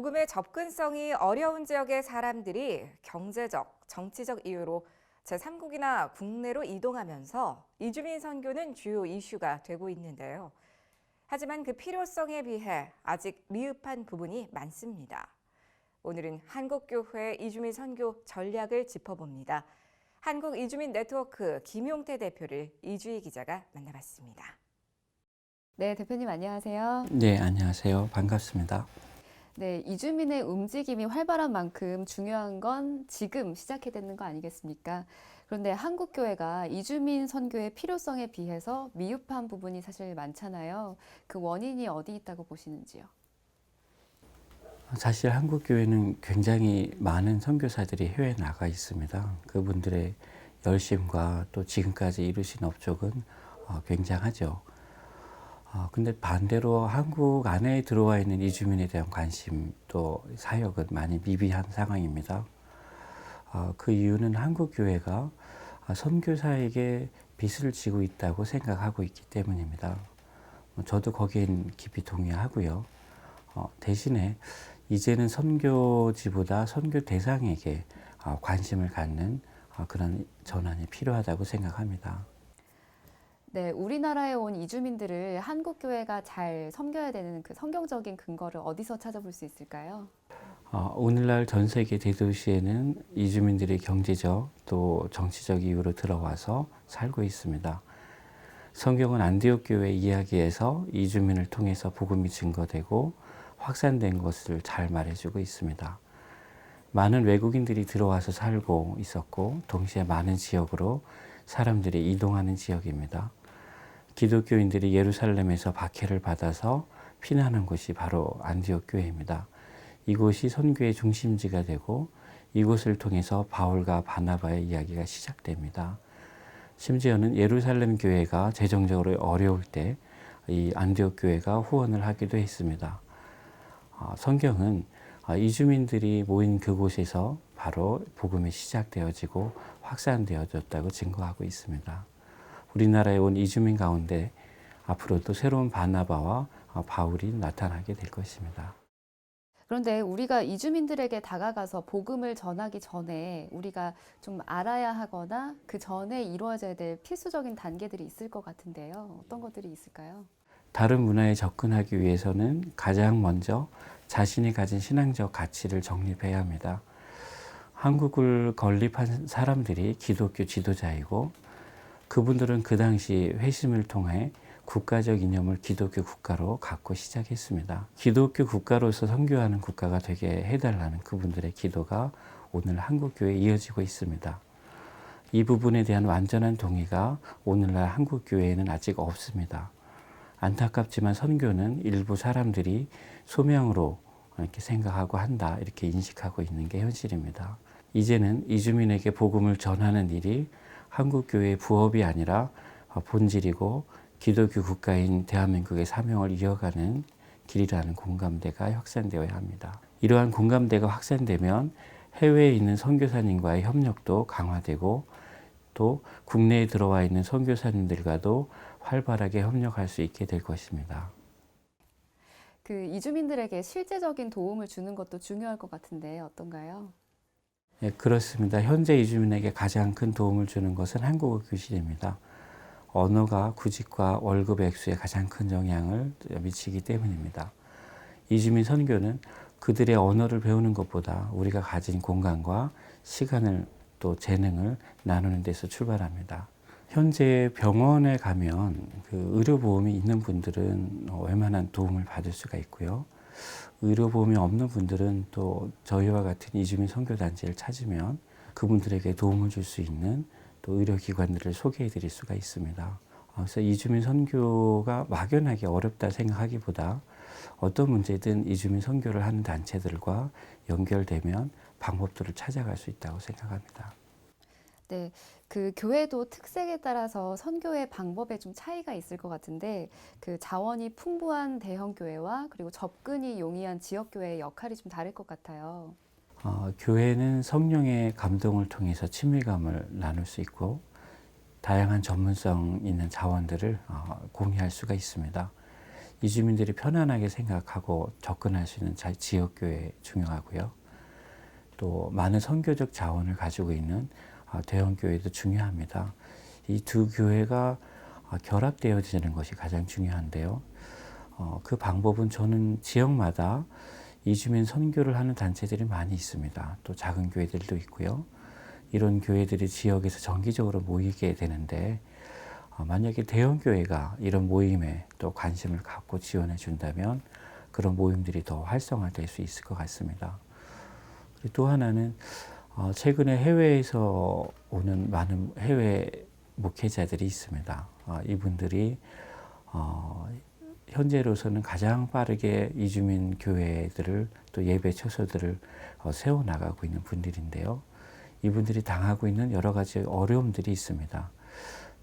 복음의 접근성이 어려운 지역의 사람들이 경제적, 정치적 이유로 제3국이나 국내로 이동하면서 이주민 선교는 주요 이슈가 되고 있는데요. 하지만 그 필요성에 비해 아직 미흡한 부분이 많습니다. 오늘은 한국교회 이주민 선교 전략을 짚어봅니다. 한국 이주민 네트워크 김용태 대표를 이주희 기자가 만나봤습니다. 네, 대표님 안녕하세요. 네, 안녕하세요. 반갑습니다. 네, 이주민의 움직임이 활발한 만큼 중요한 건 지금 시작해야 되는 거 아니겠습니까? 그런데 한국교회가 이주민 선교의 필요성에 비해서 미흡한 부분이 사실 많잖아요. 그 원인이 어디 있다고 보시는지요? 사실 한국 교회는 굉장히 많은 선교사들이 해외에 나가 있습니다. 그분들의 열심과 또 지금까지 이루신 업적은 굉장하죠. 근데 반대로 한국 안에 들어와 있는 이주민에 대한 관심 또 사역은 많이 미비한 상황입니다. 그 이유는 한국 교회가 선교사에게 빚을 지고 있다고 생각하고 있기 때문입니다. 저도 거기엔 깊이 동의하고요. 대신에 이제는 선교지보다 선교 대상에게 관심을 갖는 그런 전환이 필요하다고 생각합니다. 네, 우리나라에 온 이주민들을 한국교회가 잘 섬겨야 되는 그 성경적인 근거를 어디서 찾아볼 수 있을까요? 오늘날 전 세계 대도시에는 이주민들이 경제적 또 정치적 이유로 들어와서 살고 있습니다. 성경은 안디옥 교회 이야기에서 이주민을 통해서 복음이 증거되고 확산된 것을 잘 말해주고 있습니다. 많은 외국인들이 들어와서 살고 있었고 동시에 많은 지역으로 사람들이 이동하는 지역입니다. 기독교인들이 예루살렘에서 박해를 받아서 피난한 곳이 바로 안디옥 교회입니다. 이곳이 선교의 중심지가 되고 이곳을 통해서 바울과 바나바의 이야기가 시작됩니다. 심지어는 예루살렘 교회가 재정적으로 어려울 때 이 안디옥 교회가 후원을 하기도 했습니다. 성경은 이주민들이 모인 그곳에서 바로 복음이 시작되어지고 확산되어졌다고 증거하고 있습니다. 우리나라에 온 이주민 가운데 앞으로도 새로운 바나바와 바울이 나타나게 될 것입니다. 그런데 우리가 이주민들에게 다가가서 복음을 전하기 전에 우리가 좀 알아야 하거나 그 전에 이루어져야 될 필수적인 단계들이 있을 것 같은데요. 어떤 것들이 있을까요? 다른 문화에 접근하기 위해서는 가장 먼저 자신이 가진 신앙적 가치를 정립해야 합니다. 한국을 건립한 사람들이 기독교 지도자이고 그분들은 그 당시 회심을 통해 국가적 이념을 기독교 국가로 갖고 시작했습니다. 기독교 국가로서 선교하는 국가가 되게 해달라는 그분들의 기도가 오늘 한국교회에 이어지고 있습니다. 이 부분에 대한 완전한 동의가 오늘날 한국교회에는 아직 없습니다. 안타깝지만 선교는 일부 사람들이 소명으로 이렇게 생각하고 한다, 이렇게 인식하고 있는 게 현실입니다. 이제는 이주민에게 복음을 전하는 일이 한국교회의 부업이 아니라 본질이고 기독교 국가인 대한민국의 사명을 이어가는 길이라는 공감대가 확산되어야 합니다. 이러한 공감대가 확산되면 해외에 있는 선교사님과의 협력도 강화되고 또 국내에 들어와 있는 선교사님들과도 활발하게 협력할 수 있게 될 것입니다. 그 이주민들에게 실제적인 도움을 주는 것도 중요할 것 같은데 어떤가요? 네, 그렇습니다. 현재 이주민에게 가장 큰 도움을 주는 것은 한국어 교실입니다. 언어가 구직과 월급 액수에 가장 큰 영향을 미치기 때문입니다. 이주민 선교는 그들의 언어를 배우는 것보다 우리가 가진 공간과 시간을 또 재능을 나누는 데서 출발합니다. 현재 병원에 가면 그 의료보험이 있는 분들은 웬만한 도움을 받을 수가 있고요. 의료보험이 없는 분들은 또 저희와 같은 이주민 선교단체를 찾으면 그분들에게 도움을 줄 수 있는 또 의료기관들을 소개해 드릴 수가 있습니다. 그래서 이주민 선교가 막연하게 어렵다 생각하기보다 어떤 문제든 이주민 선교를 하는 단체들과 연결되면 방법들을 찾아갈 수 있다고 생각합니다. 네, 그 교회도 특색에 따라서 선교의 방법에 좀 차이가 있을 것 같은데 그 자원이 풍부한 대형 교회와 그리고 접근이 용이한 지역 교회의 역할이 좀 다를 것 같아요. 교회는 성령의 감동을 통해서 친밀감을 나눌 수 있고 다양한 전문성 있는 자원들을 공유할 수가 있습니다. 이주민들이 편안하게 생각하고 접근할 수 있는 지역교회 중요하고요. 또 많은 선교적 자원을 가지고 있는 대형교회도 중요합니다. 이 두 교회가 결합되어지는 것이 가장 중요한데요. 그 방법은 저는 지역마다 이주민 선교를 하는 단체들이 많이 있습니다. 또 작은 교회들도 있고요. 이런 교회들이 지역에서 정기적으로 모이게 되는데 만약에 대형교회가 이런 모임에 또 관심을 갖고 지원해 준다면 그런 모임들이 더 활성화될 수 있을 것 같습니다. 그리고 또 하나는 최근에 해외에서 오는 많은 해외 목회자들이 있습니다. 이분들이 현재로서는 가장 빠르게 이주민 교회들을 또 예배 처소들을 세워나가고 있는 분들인데요. 이분들이 당하고 있는 여러 가지 어려움들이 있습니다.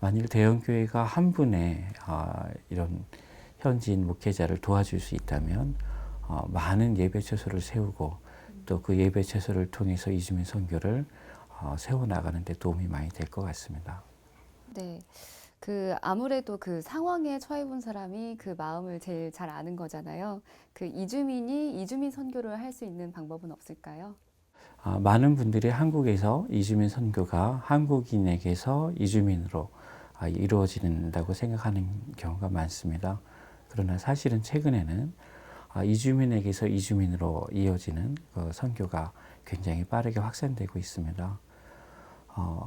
만일 대형교회가 한 분의 이런 현지인 목회자를 도와줄 수 있다면 많은 예배 처소를 세우고 또 그 예배 처소를 통해서 이주민 선교를 세워나가는 데 도움이 많이 될 것 같습니다. 네. 아무래도 그 상황에 처해 본 사람이 그 마음을 제일 잘 아는 거잖아요. 그 이주민이 이주민 선교를 할 수 있는 방법은 없을까요? 많은 분들이 한국에서 이주민 선교가 한국인에게서 이주민으로 이루어진다고 생각하는 경우가 많습니다. 그러나 사실은 최근에는 이주민에게서 이주민으로 이어지는 그 선교가 굉장히 빠르게 확산되고 있습니다.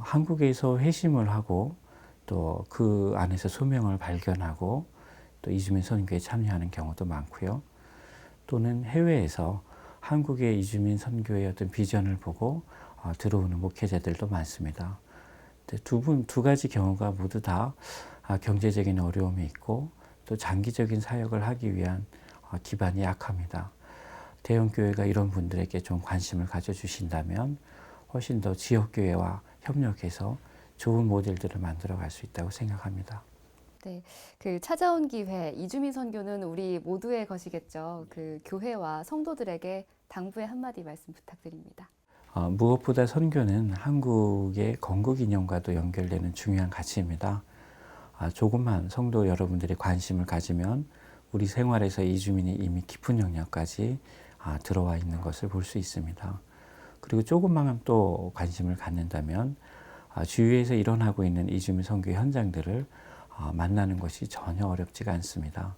한국에서 회심을 하고 또 그 안에서 소명을 발견하고 또 이주민 선교에 참여하는 경우도 많고요. 또는 해외에서 한국의 이주민 선교의 어떤 비전을 보고 들어오는 목회자들도 많습니다. 두 가지 경우가 모두 다 경제적인 어려움이 있고 또 장기적인 사역을 하기 위한 기반이 약합니다. 대형교회가 이런 분들에게 좀 관심을 가져주신다면 훨씬 더 지역교회와 협력해서 좋은 모델들을 만들어 갈 수 있다고 생각합니다. 네. 찾아온 기회, 이주민 선교는 우리 모두의 것이겠죠. 교회와 성도들에게 당부의 한마디 말씀 부탁드립니다. 무엇보다 선교는 한국의 건국 이념과도 연결되는 중요한 가치입니다. 조금만 성도 여러분들이 관심을 가지면 우리 생활에서 이주민이 이미 깊은 영역까지 들어와 있는 것을 볼 수 있습니다. 그리고 조금만 또 관심을 갖는다면 주위에서 일어나고 있는 이주민 선교 현장들을 만나는 것이 전혀 어렵지가 않습니다.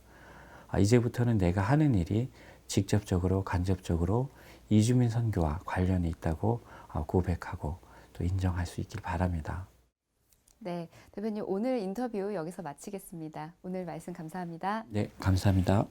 이제부터는 내가 하는 일이 직접적으로 간접적으로 이주민 선교와 관련이 있다고 고백하고 또 인정할 수 있길 바랍니다. 네, 대표님 오늘 인터뷰 여기서 마치겠습니다. 오늘 말씀 감사합니다. 네, 감사합니다.